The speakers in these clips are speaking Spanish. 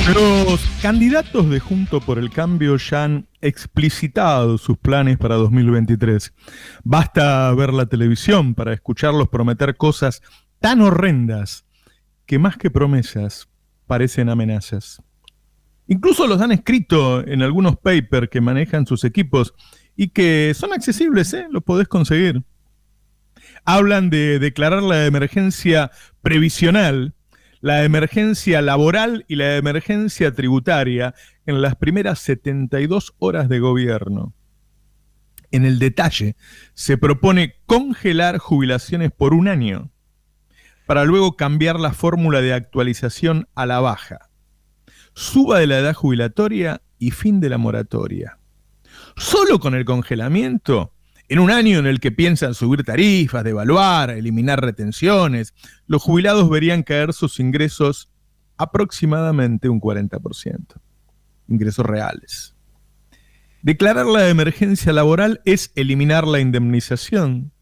Los candidatos de Junto por el Cambio ya han explicitado sus planes para 2023. Basta ver la televisión para escucharlos prometer cosas tan horrendas que más que promesas parecen amenazas. Incluso los han escrito en algunos papers que manejan sus equipos y que son accesibles, los podés conseguir. Hablan de declarar la emergencia previsional, la emergencia laboral y la emergencia tributaria en las primeras 72 horas de gobierno. En el detalle, se propone congelar jubilaciones por un año, para luego cambiar la fórmula de actualización a la baja. Suba de la edad jubilatoria y fin de la moratoria. Solo con el congelamiento, en un año en el que piensan subir tarifas, devaluar, eliminar retenciones, los jubilados verían caer sus ingresos aproximadamente un 40%. Ingresos reales. Declarar la emergencia laboral es eliminar la indemnización,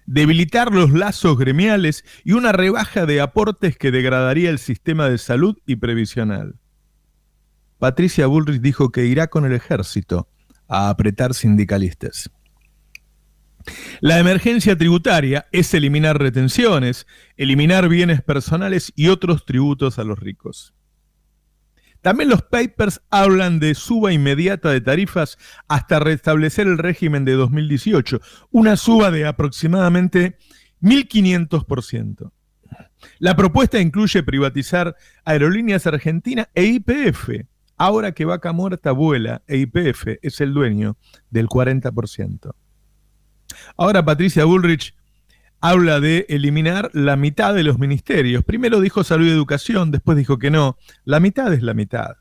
debilitar los lazos gremiales y una rebaja de aportes que degradaría el sistema de salud y previsional. Patricia Bullrich dijo que irá con el ejército a apretar sindicalistas. La emergencia tributaria es eliminar retenciones, eliminar bienes personales y otros tributos a los ricos. También los papers hablan de suba inmediata de tarifas hasta restablecer el régimen de 2018, una suba de aproximadamente 1.500%. La propuesta incluye privatizar Aerolíneas Argentinas e YPF. Ahora que Vaca Muerta vuela e YPF es el dueño del 40%. Ahora Patricia Bullrich habla de eliminar la mitad de los ministerios. Primero dijo salud y educación, después dijo que no. La mitad es la mitad.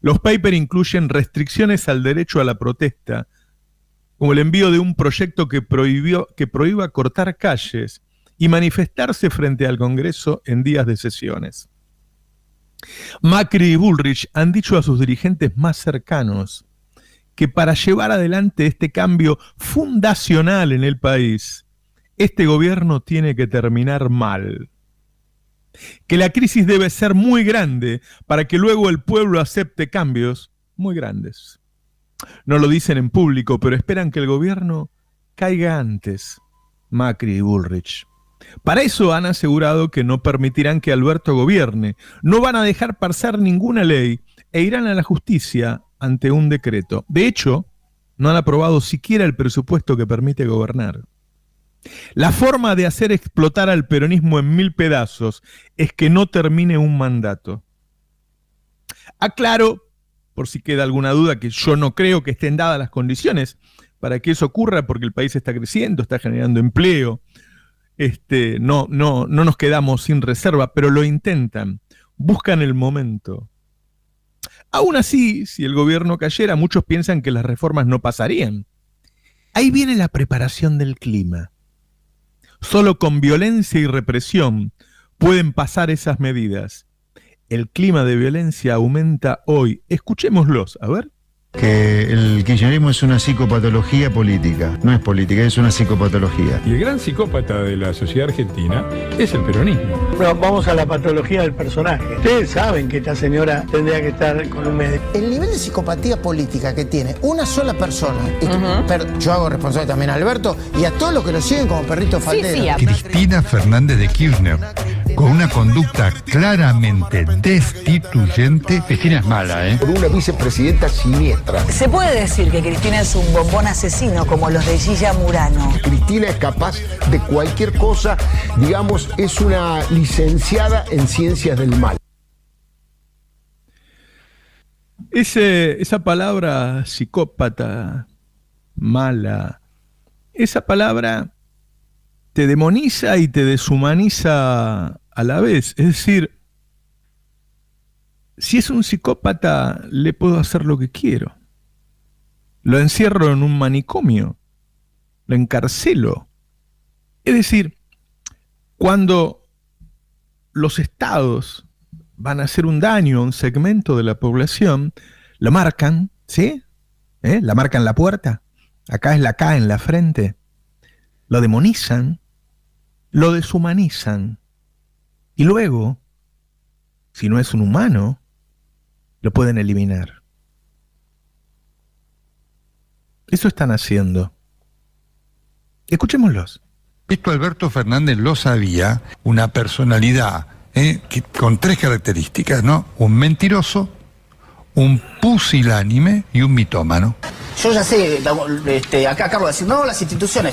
Los papers incluyen restricciones al derecho a la protesta, como el envío de un proyecto que prohíba cortar calles y manifestarse frente al Congreso en días de sesiones. Macri y Bullrich han dicho a sus dirigentes más cercanos que para llevar adelante este cambio fundacional en el país, este gobierno tiene que terminar mal. Que la crisis debe ser muy grande para que luego el pueblo acepte cambios muy grandes. No lo dicen en público, pero esperan que el gobierno caiga antes, Macri y Bullrich. Para eso han asegurado que no permitirán que Alberto gobierne, no van a dejar pasar ninguna ley e irán a la justicia ante un decreto. De hecho, no han aprobado siquiera el presupuesto que permite gobernar. La forma de hacer explotar al peronismo en 1000 pedazos es que no termine un mandato. Aclaro, por si queda alguna duda, que yo no creo que estén dadas las condiciones para que eso ocurra, porque el país está creciendo, está generando empleo. No nos quedamos sin reserva, pero lo intentan, buscan el momento. Aún así, si el gobierno cayera, muchos piensan que las reformas no pasarían. Ahí viene la preparación del clima. Solo con violencia y represión pueden pasar esas medidas. El clima de violencia aumenta hoy. Escuchémoslos, a ver. Que el kirchnerismo es una psicopatología política, no es política, es una psicopatología. Y el gran psicópata de la sociedad argentina es el peronismo. Bueno, vamos a la patología del personaje. Ustedes saben que esta señora tendría que estar con un médico. El nivel de psicopatía política que tiene una sola persona, pero yo hago responsable también a Alberto y a todos los que lo siguen como perritos falderos. Cristina Fernández de Kirchner, con una conducta claramente destituyente. Cristina es mala, ¿eh? Por una vicepresidenta siniestra. Se puede decir que Cristina es un bombón asesino como los de Gilla Murano. Cristina es capaz de cualquier cosa, digamos, es una licenciada en ciencias del mal. Esa palabra psicópata, mala, esa palabra te demoniza y te deshumaniza a la vez. Es decir, si es un psicópata, le puedo hacer lo que quiero. Lo encierro en un manicomio, lo encarcelo. Es decir, cuando los estados van a hacer un daño a un segmento de la población, lo marcan, ¿sí? La marcan en la puerta, acá es la K en la frente, lo demonizan, lo deshumanizan y luego si no es un humano, lo pueden eliminar. Eso están haciendo. Escuchémoslos. Esto Alberto Fernández lo sabía, una personalidad con 3 características, ¿no? Un mentiroso, un pusilánime y un mitómano. Yo ya sé, acá acabo de decir, no, las instituciones.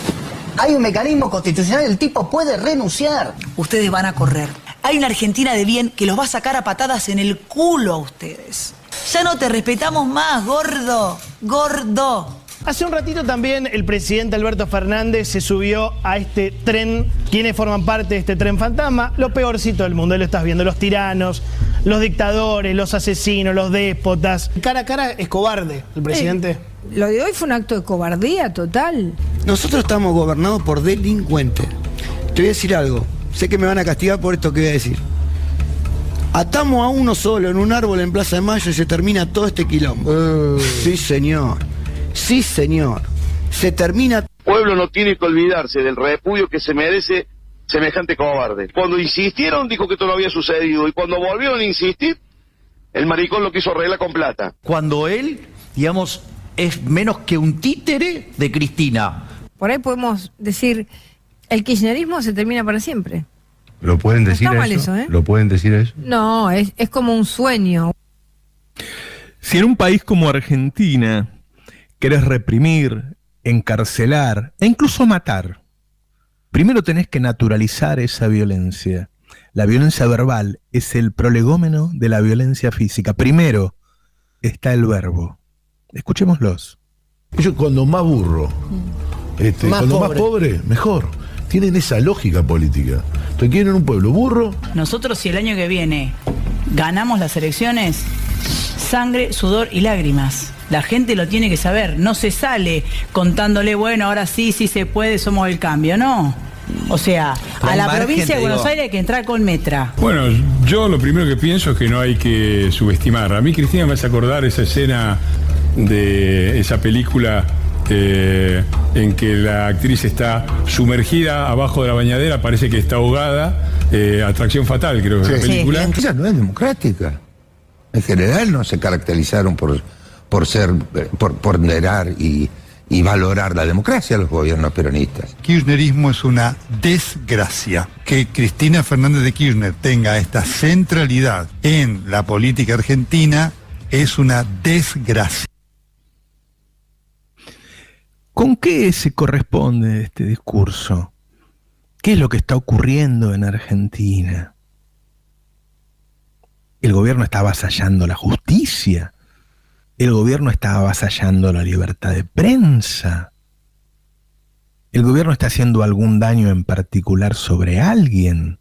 Hay un mecanismo constitucional, el tipo puede renunciar. Ustedes van a correr. Hay una Argentina de bien que los va a sacar a patadas en el culo a ustedes. Ya no te respetamos más, gordo. Gordo. Hace un ratito también el presidente Alberto Fernández se subió a este tren. ¿Quiénes forman parte de este tren fantasma? Lo peorcito del mundo, ahí lo estás viendo, los tiranos, los dictadores, los asesinos, los déspotas. Cara a cara es cobarde el presidente. Lo de hoy fue un acto de cobardía total. Nosotros estamos gobernados por delincuentes. Te voy a decir algo, sé que me van a castigar por esto que voy a decir. Atamos a uno solo en un árbol en Plaza de Mayo y se termina todo este quilombo. Sí, señor. Sí, señor. Se termina. El pueblo no tiene que olvidarse del repudio que se merece semejante cobarde. Cuando insistieron, dijo que esto no había sucedido. Y cuando volvieron a insistir, el maricón lo quiso arreglar con plata. Cuando él, digamos, es menos que un títere de Cristina. Por ahí podemos decir, el kirchnerismo se termina para siempre. ¿Lo pueden decir no está eso? Mal eso, ¿eh? ¿Lo pueden decir eso? No, es como un sueño. Si en un país como Argentina querés reprimir, encarcelar e incluso matar, primero tenés que naturalizar esa violencia. La violencia verbal es el prolegómeno de la violencia física. Primero está el verbo. Escuchémoslos. Ellos cuando más burro, cuando más pobre, mejor. Tienen esa lógica política. Entonces quieren un pueblo burro. Nosotros, si el año que viene ganamos las elecciones, sangre, sudor y lágrimas. La gente lo tiene que saber. No se sale contándole, bueno, ahora sí se puede, somos el cambio. No. O sea, a la provincia de Buenos Aires hay que entrar con Metra. Bueno, yo lo primero que pienso es que no hay que subestimar. A mí Cristina me hace acordar esa escena de esa película en que la actriz está sumergida abajo de la bañadera, parece que está ahogada, Atracción Fatal, creo que es la película. La Argentina no es democrática. En general no se caracterizaron por ponderar y valorar la democracia los gobiernos peronistas. Kirchnerismo es una desgracia. Que Cristina Fernández de Kirchner tenga esta centralidad en la política argentina es una desgracia. ¿Con qué se corresponde este discurso? ¿Qué es lo que está ocurriendo en Argentina? El gobierno está avasallando la justicia. El gobierno está avasallando la libertad de prensa. El gobierno está haciendo algún daño en particular sobre alguien.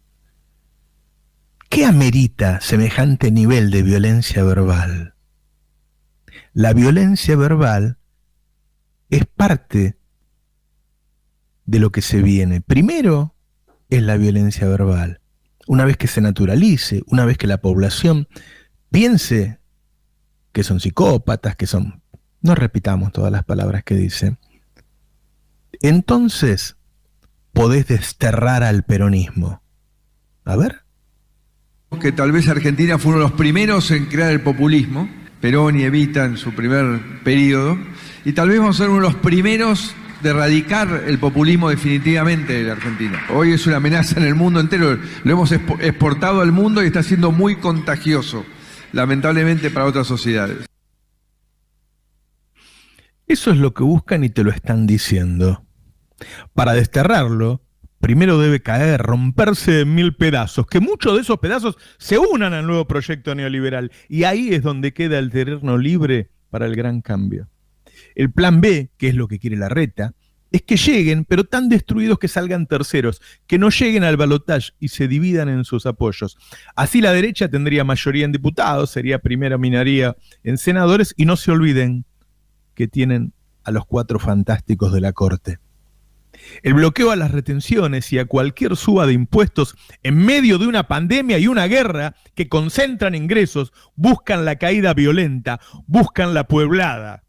¿Qué amerita semejante nivel de violencia verbal? La violencia verbal es parte de lo que se viene. Primero es la violencia verbal. Una vez que se naturalice, una vez que la población piense que son psicópatas, que son... No repitamos todas las palabras que dice. Entonces podés desterrar al peronismo. A ver. Que tal vez Argentina fue uno de los primeros en crear el populismo, Perón y Evita en su primer periodo, y tal vez vamos a ser uno de los primeros de erradicar el populismo definitivamente de la Argentina. Hoy es una amenaza en el mundo entero, lo hemos exportado al mundo y está siendo muy contagioso, lamentablemente para otras sociedades. Eso es lo que buscan y te lo están diciendo. Para desterrarlo, primero debe caer, romperse en 1000 pedazos, que muchos de esos pedazos se unan al nuevo proyecto neoliberal, y ahí es donde queda el terreno libre para el gran cambio. El plan B, que es lo que quiere Larreta, es que lleguen, pero tan destruidos que salgan terceros, que no lleguen al balotaje y se dividan en sus apoyos. Así la derecha tendría mayoría en diputados, sería primera minoría en senadores, y no se olviden que tienen a los 4 fantásticos de la corte. El bloqueo a las retenciones y a cualquier suba de impuestos en medio de una pandemia y una guerra que concentran ingresos, buscan la caída violenta, buscan la pueblada.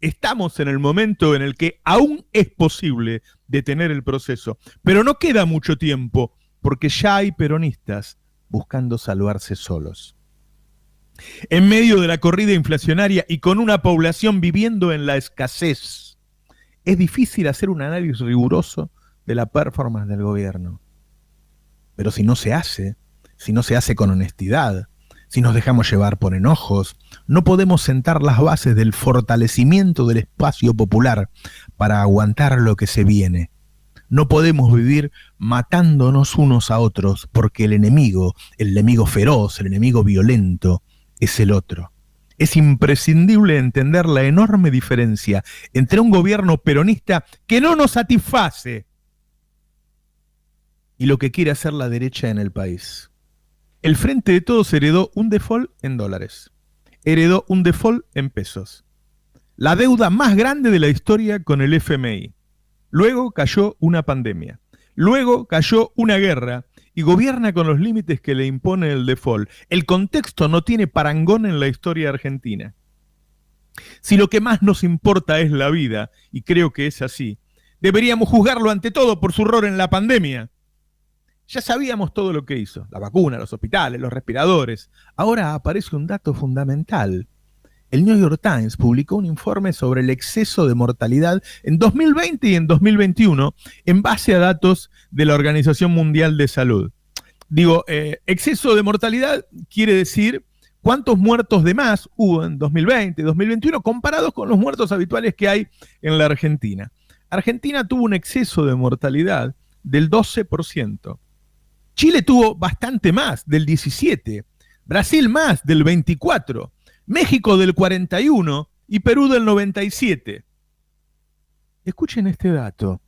Estamos en el momento en el que aún es posible detener el proceso, pero no queda mucho tiempo, porque ya hay peronistas buscando salvarse solos. En medio de la corrida inflacionaria y con una población viviendo en la escasez, es difícil hacer un análisis riguroso de la performance del gobierno. Pero si no se hace con honestidad, si nos dejamos llevar por enojos, no podemos sentar las bases del fortalecimiento del espacio popular para aguantar lo que se viene. No podemos vivir matándonos unos a otros porque el enemigo feroz, el enemigo violento, es el otro. Es imprescindible entender la enorme diferencia entre un gobierno peronista que no nos satisface y lo que quiere hacer la derecha en el país. El Frente de Todos heredó un default en dólares, heredó un default en pesos, la deuda más grande de la historia con el FMI. Luego cayó una pandemia, luego cayó una guerra y gobierna con los límites que le impone el default. El contexto no tiene parangón en la historia argentina. Si lo que más nos importa es la vida, y creo que es así, deberíamos juzgarlo ante todo por su error en la pandemia. Ya sabíamos todo lo que hizo, la vacuna, los hospitales, los respiradores. Ahora aparece un dato fundamental. El New York Times publicó un informe sobre el exceso de mortalidad en 2020 y en 2021 en base a datos de la Organización Mundial de Salud. Digo, exceso de mortalidad quiere decir cuántos muertos de más hubo en 2020 y 2021 comparados con los muertos habituales que hay en la Argentina. Argentina tuvo un exceso de mortalidad del 12%. Chile tuvo bastante más, del 17%. Brasil más, del 24%. México del 41% y Perú del 97%. Escuchen este dato.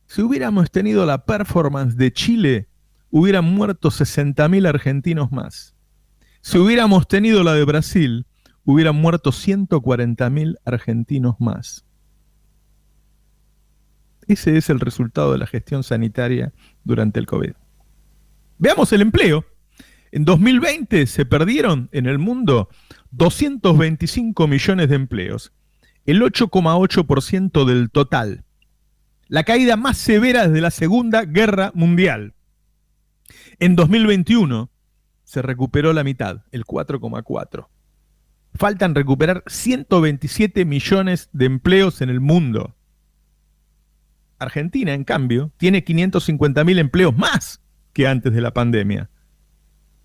Si hubiéramos tenido la performance de Chile, hubieran muerto 60.000 argentinos más. Si hubiéramos tenido la de Brasil, hubieran muerto 140.000 argentinos más. Ese es el resultado de la gestión sanitaria durante el COVID. Veamos el empleo. En 2020 se perdieron en el mundo 225 millones de empleos, el 8,8% del total. La caída más severa desde la Segunda Guerra Mundial. En 2021 se recuperó la mitad, el 4,4%. Faltan recuperar 127 millones de empleos en el mundo. Argentina, en cambio, tiene 550.000 empleos más que antes de la pandemia.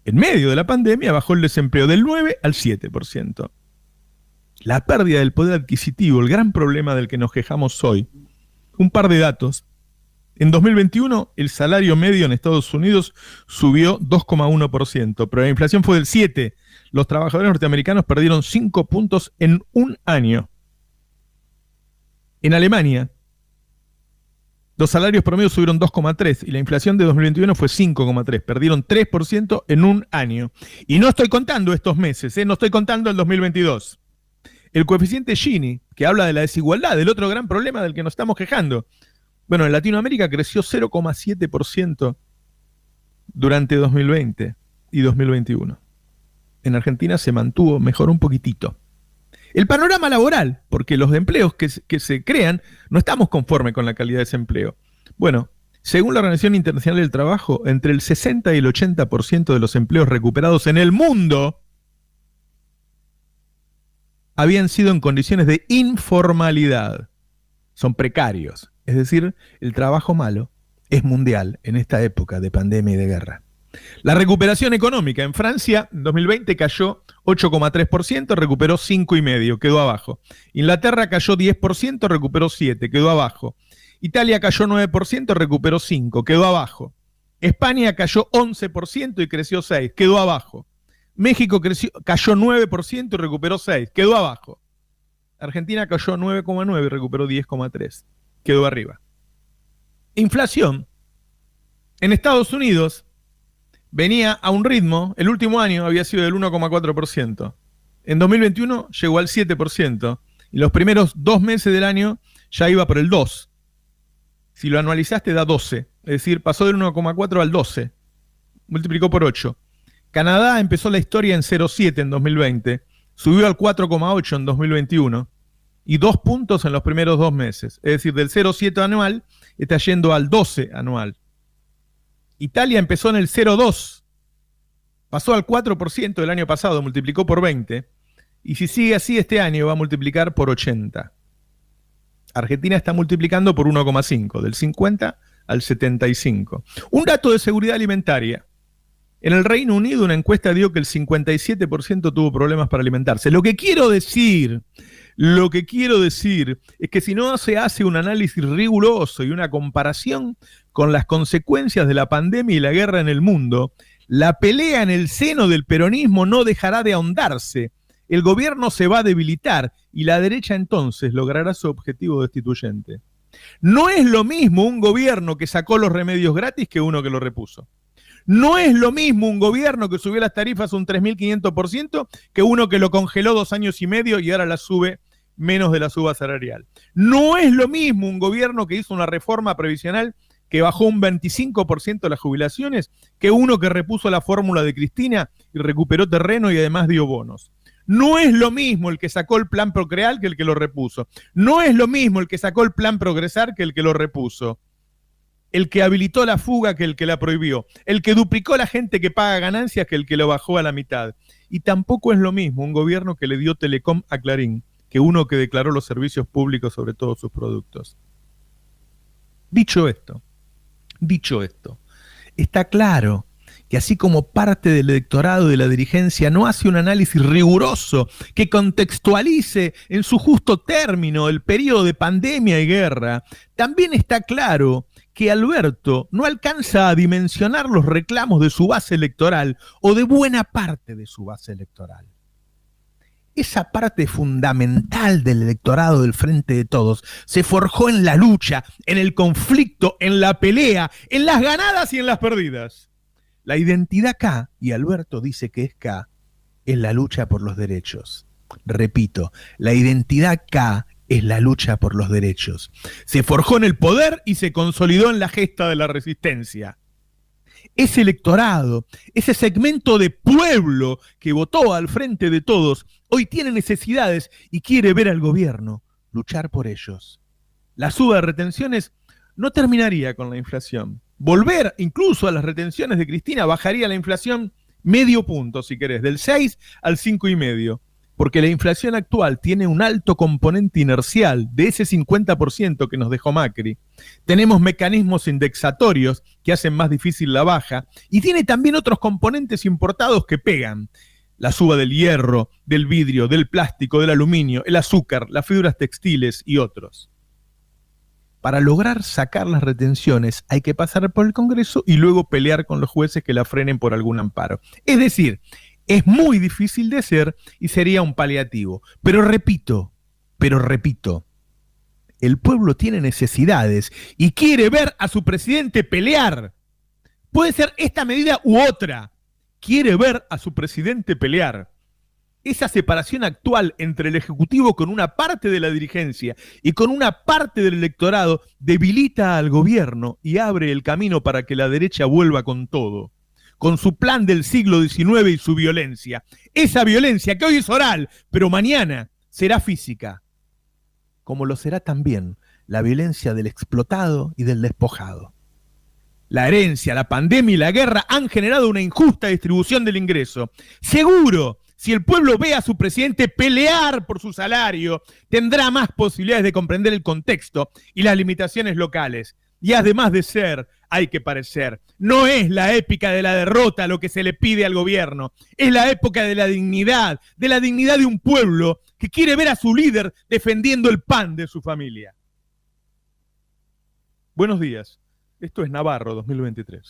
En medio de la pandemia bajó el desempleo del 9 al 7%. La pérdida del poder adquisitivo, el gran problema del que nos quejamos hoy. Un par de datos. En 2021 el salario medio en Estados Unidos subió 2,1%, pero la inflación fue del 7%. Los trabajadores norteamericanos perdieron 5 puntos en un año. En Alemania, los salarios promedios subieron 2,3% y la inflación de 2021 fue 5,3%. Perdieron 3% en un año. Y no estoy contando estos meses, no estoy contando el 2022. El coeficiente Gini, que habla de la desigualdad, del otro gran problema del que nos estamos quejando. Bueno, en Latinoamérica creció 0,7% durante 2020 y 2021. En Argentina se mantuvo, mejoró un poquitito. El panorama laboral, porque los empleos que se crean, no estamos conformes con la calidad de ese empleo. Bueno, según la Organización Internacional del Trabajo, entre el 60 y el 80% de los empleos recuperados en el mundo habían sido en condiciones de informalidad. Son precarios. Es decir, el trabajo malo es mundial en esta época de pandemia y de guerra. La recuperación económica en Francia en 2020 cayó 8,3%, recuperó 5,5%, quedó abajo. Inglaterra cayó 10%, recuperó 7%, quedó abajo. Italia cayó 9%, recuperó 5%, quedó abajo. España cayó 11% y creció 6%, quedó abajo. México cayó 9% y recuperó 6%, quedó abajo. Argentina cayó 9,9% y recuperó 10,3%, quedó arriba. Inflación. En Estados Unidos venía a un ritmo, el último año había sido del 1,4%. En 2021 llegó al 7%. Y los primeros 2 meses del año ya iba por el 2%. Si lo anualizaste da 12%. Es decir, pasó del 1,4 al 12%. Multiplicó por 8. Canadá empezó la historia en 0,7 en 2020. Subió al 4,8 en 2021. Y 2 puntos en los primeros 2 meses. Es decir, del 0,7 anual está yendo al 12 anual. Italia empezó en el 0,2 Pasó al 4% el año pasado, multiplicó por 20, y si sigue así este año va a multiplicar por 80. Argentina está multiplicando por 1,5, del 50 al 75. Un dato de seguridad alimentaria. En el Reino Unido una encuesta dio que el 57% tuvo problemas para alimentarse. Lo que quiero decir es que si no se hace un análisis riguroso y una comparación con las consecuencias de la pandemia y la guerra en el mundo, la pelea en el seno del peronismo no dejará de ahondarse. El gobierno se va a debilitar y la derecha entonces logrará su objetivo destituyente. No es lo mismo un gobierno que sacó los remedios gratis que uno que lo repuso. No es lo mismo un gobierno que subió las tarifas un 3.500% que uno que lo congeló 2 años y medio y ahora las sube menos de la suba salarial. No es lo mismo un gobierno que hizo una reforma previsional que bajó un 25% las jubilaciones que uno que repuso la fórmula de Cristina y recuperó terreno y además dio bonos. No es lo mismo el que sacó el plan Procreal que el que lo repuso. No es lo mismo el que sacó el plan Progresar que el que lo repuso. El que habilitó la fuga que el que la prohibió. El que duplicó la gente que paga ganancias que el que lo bajó a la mitad. Y tampoco es lo mismo un gobierno que le dio Telecom a Clarín que uno que declaró los servicios públicos sobre todos sus productos. Dicho esto, está claro que así como parte del electorado de la dirigencia no hace un análisis riguroso que contextualice en su justo término el periodo de pandemia y guerra, también está claro que Alberto no alcanza a dimensionar los reclamos de su base electoral o de buena parte de su base electoral. Esa parte fundamental del electorado del Frente de Todos se forjó en la lucha, en el conflicto, en la pelea, en las ganadas y en las perdidas. La identidad K, y Alberto dice que es K, es la lucha por los derechos. Repito, la identidad K es la lucha por los derechos. Se forjó en el poder y se consolidó en la gesta de la resistencia. Ese electorado, ese segmento de pueblo que votó al Frente de Todos, hoy tiene necesidades y quiere ver al gobierno luchar por ellos. La suba de retenciones no terminaría con la inflación. Volver incluso a las retenciones de Cristina bajaría la inflación medio punto, si querés, del 6 al 5,5, porque la inflación actual tiene un alto componente inercial de ese 50% que nos dejó Macri. Tenemos mecanismos indexatorios que hacen más difícil la baja y tiene también otros componentes importados que pegan. La suba del hierro, del vidrio, del plástico, del aluminio, el azúcar, las fibras textiles y otros. Para lograr sacar las retenciones hay que pasar por el Congreso y luego pelear con los jueces que la frenen por algún amparo. Es decir, es muy difícil de hacer y sería un paliativo. Pero repito, el pueblo tiene necesidades y quiere ver a su presidente pelear. Puede ser esta medida u otra. Quiere ver a su presidente pelear. Esa separación actual entre el Ejecutivo con una parte de la dirigencia y con una parte del electorado debilita al gobierno y abre el camino para que la derecha vuelva con todo, con su plan del siglo XIX y su violencia. Esa violencia que hoy es oral, pero mañana será física, como lo será también la violencia del explotado y del despojado. La herencia, la pandemia y la guerra han generado una injusta distribución del ingreso. Seguro, si el pueblo ve a su presidente pelear por su salario, tendrá más posibilidades de comprender el contexto y las limitaciones locales. Y además de ser, hay que parecer. No es la épica de la derrota lo que se le pide al gobierno. Es la época de la dignidad de un pueblo que quiere ver a su líder defendiendo el pan de su familia. Buenos días. Esto es Navarro 2023.